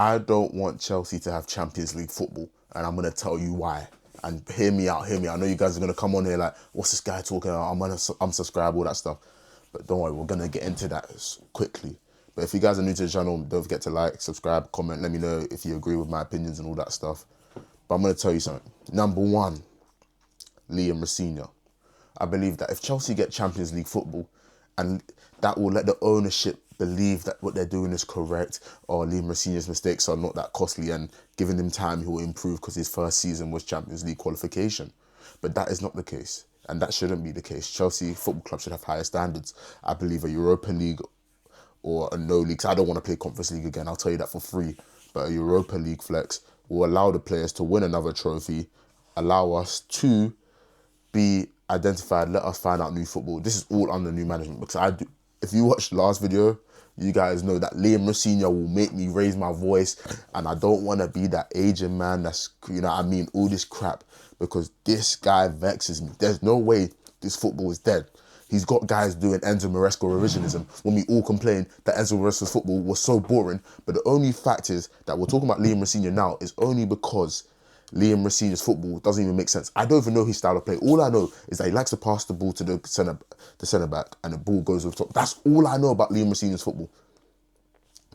I don't want Chelsea to have Champions League football, and I'm gonna tell you why. And hear me out, hear me out. I know you guys are gonna come on here like, what's this guy talking about? I'm gonna unsubscribe, all that stuff. But don't worry, we're gonna get into that quickly. But if you guys are new to the channel, don't forget to like, subscribe, comment, let me know if you agree with my opinions and all that stuff. But I'm gonna tell you something. Number one, Liam Rosinha. I believe that if Chelsea get Champions League football, and that will let the ownership believe that what they're doing is correct, or Liam Rosinha's mistakes are not that costly, and giving him time, he will improve because his first season was Champions League qualification. But that is not the case, and that shouldn't be the case. Chelsea Football Club should have higher standards. I believe a Europa League or a no league. I don't want to play Conference League again, I'll tell you that for free. But a Europa League flex will allow the players to win another trophy, allow us to be identified, let us find out new football. This is all under new management, because if you watched the last video, you guys know that Liam Rosinha will make me raise my voice, and I don't want to be that Asian man that's, you know what I mean, all this crap, because this guy vexes me. There's no way this football is dead. He's got guys doing Enzo Maresca revisionism when we all complain that Enzo Maresca's football was so boring. But the only fact is that we're talking about Liam Rosinha now is only because Liam Rosinha's football doesn't even make sense. I don't even know his style of play. All I know is that he likes to pass the ball to the centre back and the ball goes over top. That's all I know about Liam Rosinha's football.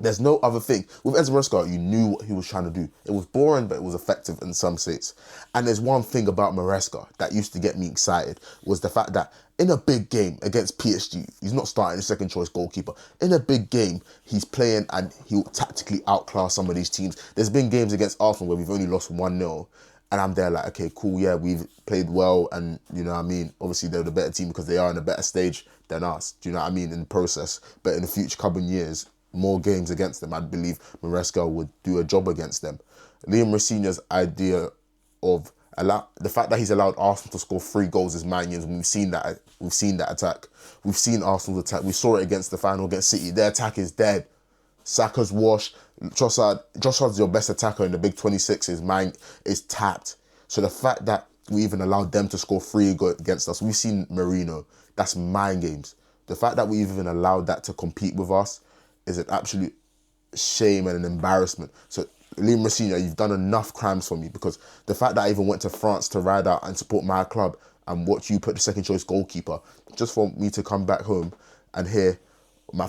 There's no other thing. With Enzo Maresca, you knew what he was trying to do. It was boring, but it was effective in some states. And there's one thing about Maresca that used to get me excited, was the fact that in a big game against PSG, he's not starting a second choice goalkeeper. In a big game, he's playing and he'll tactically outclass some of these teams. There's been games against Arsenal where we've only lost 1-0. And I'm there like, okay, cool, yeah, we've played well. And, you know what I mean? Obviously, they're the better team because they are in a better stage than us. Do you know what I mean? In the process. But in the future coming years, more games against them, I believe Maresca would do a job against them. Liam Rosinha's idea of the fact that he's allowed Arsenal to score 3 goals is minions. We've seen that attack. We've seen Arsenal's attack. We saw it against the final against City. Their attack is dead. Saka's washed. Trossard's your best attacker in the big 26 is tapped. So the fact that we even allowed them to score 3 against us, we've seen Marino. That's mind games. The fact that we even allowed that to compete with us is an absolute shame and an embarrassment. So Liam Rosinha, you've done enough crimes for me, because the fact that I even went to France to ride out and support my club and watch you put the second choice goalkeeper, just for me to come back home and hear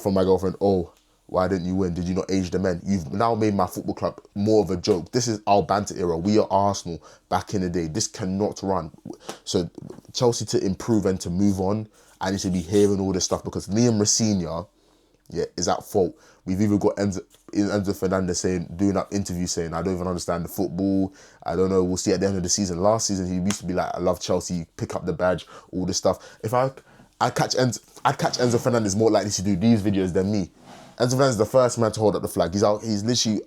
from my girlfriend, oh, why didn't you win? Did you not age the men? You've now made my football club more of a joke. This is our banter era. We are Arsenal back in the day. This cannot run. So Chelsea, to improve and to move on, I need to be hearing all this stuff, because Liam Rosinha, is at fault. We've even got Enzo Fernandez doing an interview saying, I don't even understand the football. I don't know. We'll see at the end of the season. Last season, he used to be like, I love Chelsea, pick up the badge, all this stuff. If I'd catch Enzo Fernandez more likely to do these videos than me. Enzo Fernandez is the first man to hold up the flag. He's literally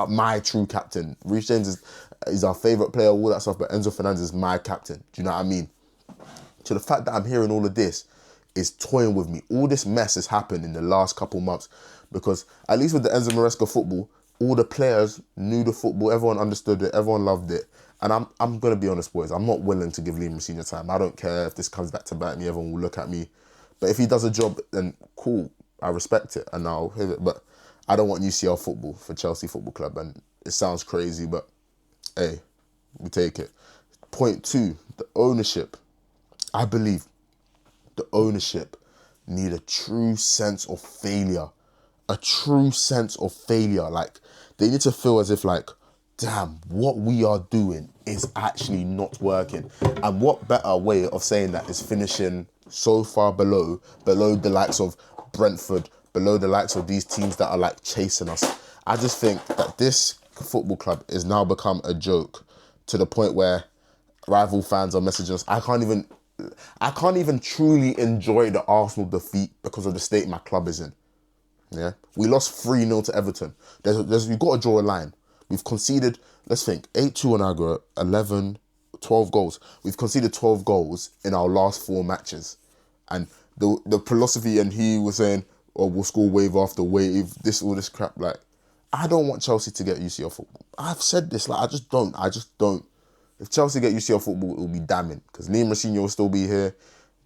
my true captain. Reece James is our favourite player, all that stuff, but Enzo Fernandez is my captain. Do you know what I mean? So the fact that I'm hearing all of this is toying with me. All this mess has happened in the last couple months, because at least with the Enzo Maresca football, all the players knew the football, everyone understood it, everyone loved it. And I'm going to be honest, boys, I'm not willing to give Liam Rosinha time. I don't care if this comes back to bite me, everyone will look at me. But if he does a job, then cool, I respect it and I'll hear it. But I don't want UCL football for Chelsea Football Club, and it sounds crazy, but hey, we take it. Point 2, the ownership. I believe the ownership need a true sense of failure. A true sense of failure. Like, they need to feel as if like, damn, what we are doing is actually not working. And what better way of saying that is finishing so far below the likes of Brentford, below the likes of these teams that are like chasing us. I just think that this football club is now become a joke, to the point where rival fans are messaging us. I can't even truly enjoy the Arsenal defeat because of the state my club is in. Yeah, we lost 3-0 to Everton. We've got to draw a line. We've conceded, let's think, 8-2 on aggro, 11, 12 goals. We've conceded 12 goals in our last 4 matches. And the philosophy, and he was saying, oh, we'll score wave after wave, all this crap. Like, I don't want Chelsea to get UCL football. I've said this, like, I just don't. If Chelsea get UCL football, it will be damning, because Liam Rosinha will still be here.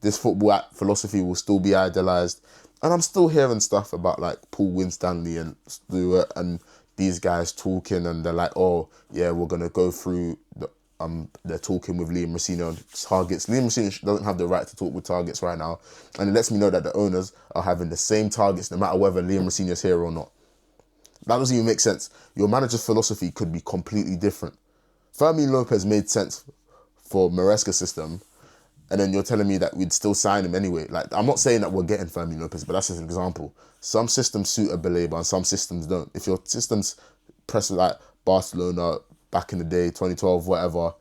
This football philosophy will still be idolised. And I'm still hearing stuff about like Paul Winstanley and Stewart and these guys talking and they're like, oh yeah, we're gonna go through the they're talking with Liam Messina on targets. Liam Messina doesn't have the right to talk with targets right now, and it lets me know that the owners are having the same targets no matter whether Liam Messina is here or not. That doesn't even make sense. Your manager's philosophy could be completely different. Fermin Lopez made sense for Maresca's system, and then you're telling me that we'd still sign him anyway. Like, I'm not saying that we're getting Fermin Lopez, but that's just an example. Some systems suit a Baleba and some systems don't. If your systems press like Barcelona back in the day, 2012, whatever,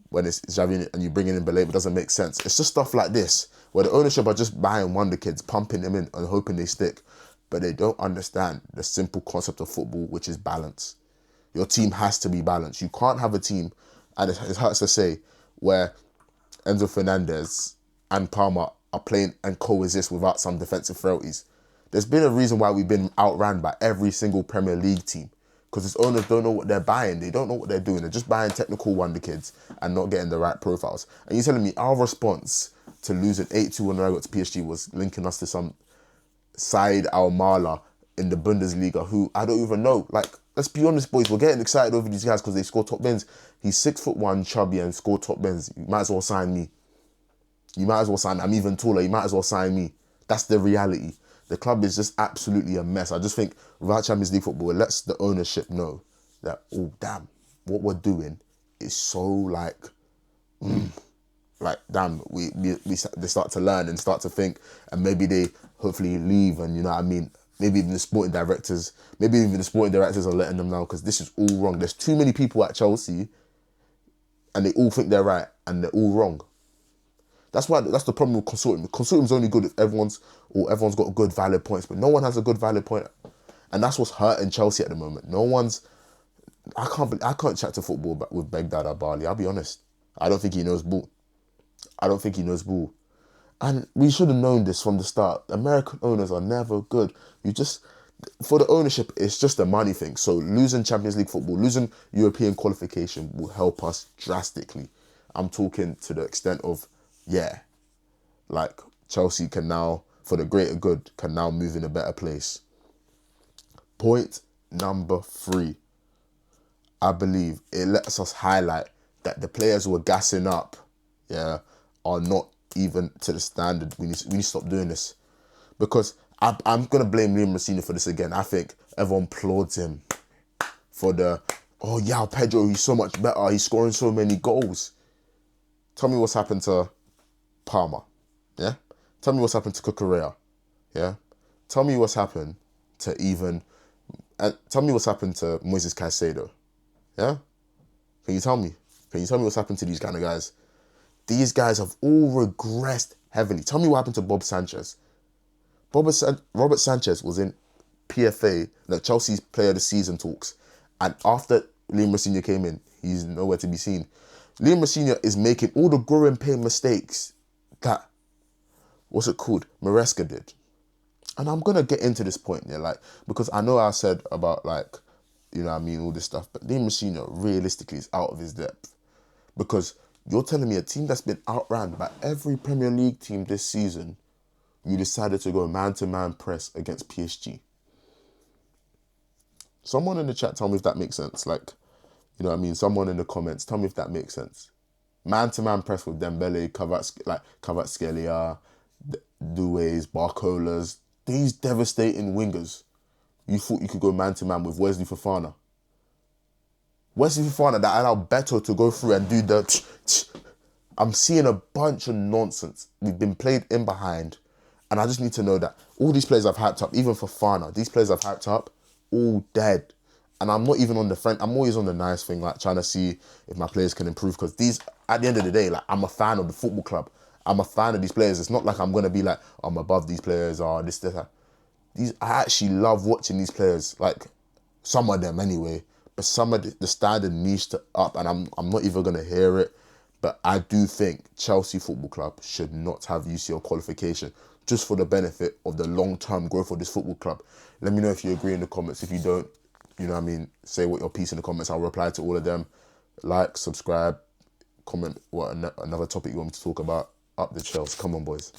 when it's Xavi and you bring in Baleba, it doesn't make sense. It's just stuff like this, where the ownership are just buying wonder kids, pumping them in and hoping they stick. But they don't understand the simple concept of football, which is balance. Your team has to be balanced. You can't have a team, and it hurts to say, where Enzo Fernandez and Palmer are playing and coexist without some defensive frailties. There's been a reason why we've been outran by every single Premier League team, because its owners don't know what they're buying. They don't know what they're doing. They're just buying technical wonder kids and not getting the right profiles. And you're telling me our response to losing 8-2 when I got to PSG was linking us to some Said Al-Mala in the Bundesliga, who I don't even know. Like, let's be honest, boys, we're getting excited over these guys because they score top bins. He's 6'1", chubby, and score top bins. You might as well sign me. You might as well sign me. I'm even taller. You might as well sign me. That's the reality. The club is just absolutely a mess. I just think without Champions League football, it lets the ownership know that, oh, damn, what we're doing is so like damn, they start to learn and start to think, and maybe they hopefully leave, and you know what I mean, maybe even the sporting directors are letting them know, because this is all wrong. There's too many people at Chelsea and they all think they're right and they're all wrong. That's the problem with consortium. Consortium's only good if everyone's got good valid points, but no one has a good valid point. And that's what's hurting Chelsea at the moment. I can't chat to football with Begdad Abali, I'll be honest. I don't think he knows ball. And we should have known this from the start. American owners are never good. For the ownership, it's just a money thing. So losing Champions League football, losing European qualification will help us drastically. I'm talking to the extent of, yeah, like Chelsea can now, for the greater good, can now move in a better place. Point number 3. I believe it lets us highlight that the players who are gassing up, yeah, are not even to the standard. We need to stop doing this. Because I'm going to blame Liam Messina for this again. I think everyone applauds him for oh yeah, Pedro, he's so much better. He's scoring so many goals. Tell me what's happened to Palmer, yeah? Tell me what's happened to Cucurella, yeah? Tell me what's happened to Moises Caicedo, yeah? Can you tell me what's happened to these kind of guys? These guys have all regressed heavily. Tell me what happened to Bob Sanchez. Robert Sanchez was in PFA, the Chelsea's Player of the Season talks, and after Liam Messina came in, he's nowhere to be seen. Liam Messina is making all the growing pain mistakes that, Maresca did. And I'm going to get into this point, yeah, like, because I know I said about, like, you know what I mean, all this stuff, but Liam Messina realistically is out of his depth. Because you're telling me a team that's been outran by every Premier League team this season, you decided to go man-to-man press against PSG. Someone in the chat, tell me if that makes sense. Like, you know what I mean? Someone in the comments, tell me if that makes sense. Man-to-man press with Dembele, Kvaratskhelia, Doués, Barcolas, these devastating wingers. You thought you could go man-to-man with Wesley Fofana. That allowed Beto to go through and do the... I'm seeing a bunch of nonsense. We've been played in behind. And I just need to know that all these players I've hyped up, even Fofana, these players I've hyped up, all dead. And I'm not even on the front. I'm always on the nice thing, like trying to see if my players can improve. Because these, at the end of the day, like, I'm a fan of the football club. I'm a fan of these players. It's not like I'm going to be like, I'm above these players or this, that. I actually love watching these players. Like, some of them anyway. But some of the standard needs to up. And I'm not even going to hear it. But I do think Chelsea Football Club should not have UCL qualification, just for the benefit of the long-term growth of this football club. Let me know if you agree in the comments. If you don't, you know what I mean, say what your piece in the comments. I'll reply to all of them. Like, subscribe, comment what another topic you want me to talk about. Up the Chelsea. Come on, boys.